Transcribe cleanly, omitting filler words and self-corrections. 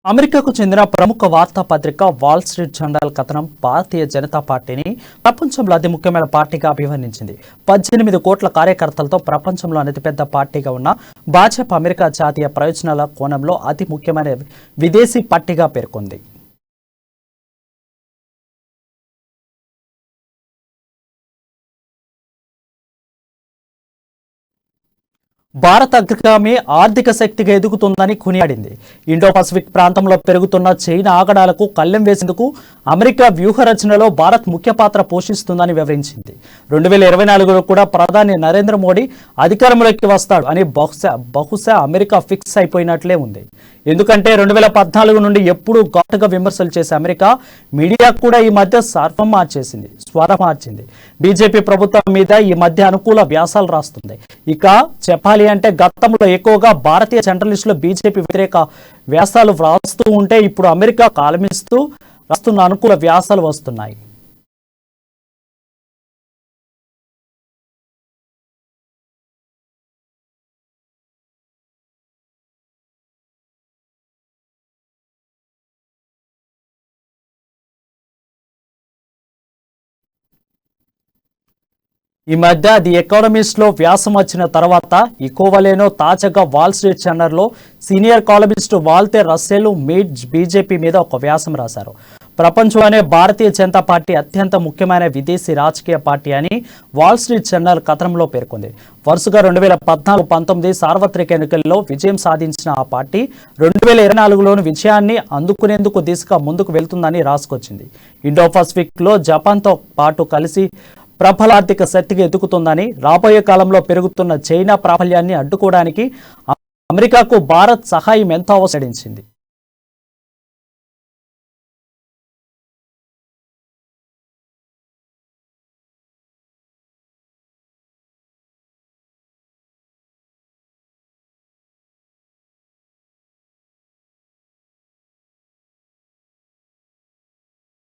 అమెరికాకు చెందిన ప్రముఖ వార్తాపత్రిక వాల్ స్ట్రీట్ జర్నల్ కథనం భారతీయ జనతా పార్టీని ప్రపంచంలో అతి ముఖ్యమైన పార్టీగా అభివర్ణించింది. 18 కోట్ల కార్యకర్తలతో ప్రపంచంలో అతిపెద్ద పార్టీగా ఉన్న భాజపా అమెరికా జాతీయ ప్రయోజనాల కోణంలో అతి ముఖ్యమైన విదేశీ పార్టీగా పేర్కొంది. భారత్ అగ్రగామి ఆర్థిక శక్తిగా ఎదుగుతుందని కొనియాడింది. ఇండో పసిఫిక్ ప్రాంతంలో పెరుగుతున్న చైనా ఆగడాలకు కళ్లెం వేసేందుకు అమెరికా వ్యూహరచనలో భారత్ ముఖ్య పాత్ర పోషిస్తుందని వివరించింది. 2024లో కూడా ప్రధాని నరేంద్ర మోడీ అధికారంలోకి వస్తాడు అని బహుశా అమెరికా ఫిక్స్ అయిపోయినట్లే ఉంది. ఎందుకంటే 2014 నుండి ఎప్పుడూ ఘాటుగా విమర్శలు చేసే అమెరికా మీడియా కూడా ఈ మధ్య స్వరం మార్చింది. బీజేపీ ప్రభుత్వం మీద ఈ మధ్య అనుకూల వ్యాసాలు రాస్తుంది. ఇక చెప్పాలి అంటే గతంలో ఎక్కువగా భారతీయ జర్నలిస్టులు బీజేపీ వ్యతిరేక వ్యాసాలు వ్రాస్తూ ఉంటే ఇప్పుడు అమెరికా కాలమిస్తూ రాస్తున్న అనుకూల వ్యాసాలు వస్తున్నాయి. ఈ మధ్య ది ఎకానమిస్ట్ లో వ్యాసం వచ్చిన తర్వాత ఇకోవలేనో తాజాగా వాల్ స్ట్రీట్ జర్నల్లో senior columnist Walter Russell Mead BJP మీద ఒక వ్యాసం రాశారు. ప్రపంచంలోనే భారతీయ జనతా పార్టీ అత్యంత ముఖ్యమైన విదేశీ రాజకీయ పార్టీ అని వాల్ స్ట్రీట్ జర్నల్ కథనంలో పేర్కొంది. వరుసగా 2014-19 సార్వత్రిక ఎన్నికల్లో విజయం సాధించిన ఆ పార్టీ 2024లోని విజయాన్ని అందుకునేందుకు దిశగా ముందుకు వెళ్తుందని రాసుకొచ్చింది. ఇండో పసిఫిక్ లో జపాన్తో పాటు కలిసి ప్రబల ఆర్థిక శక్తిగా ఎదుగుతుందని, రాబోయే కాలంలో పెరుగుతున్న చైనా ప్రాబల్యాన్ని అడ్డుకోవడానికి అమెరికాకు భారత్ సహాయం ఎంతో అవసరించింది.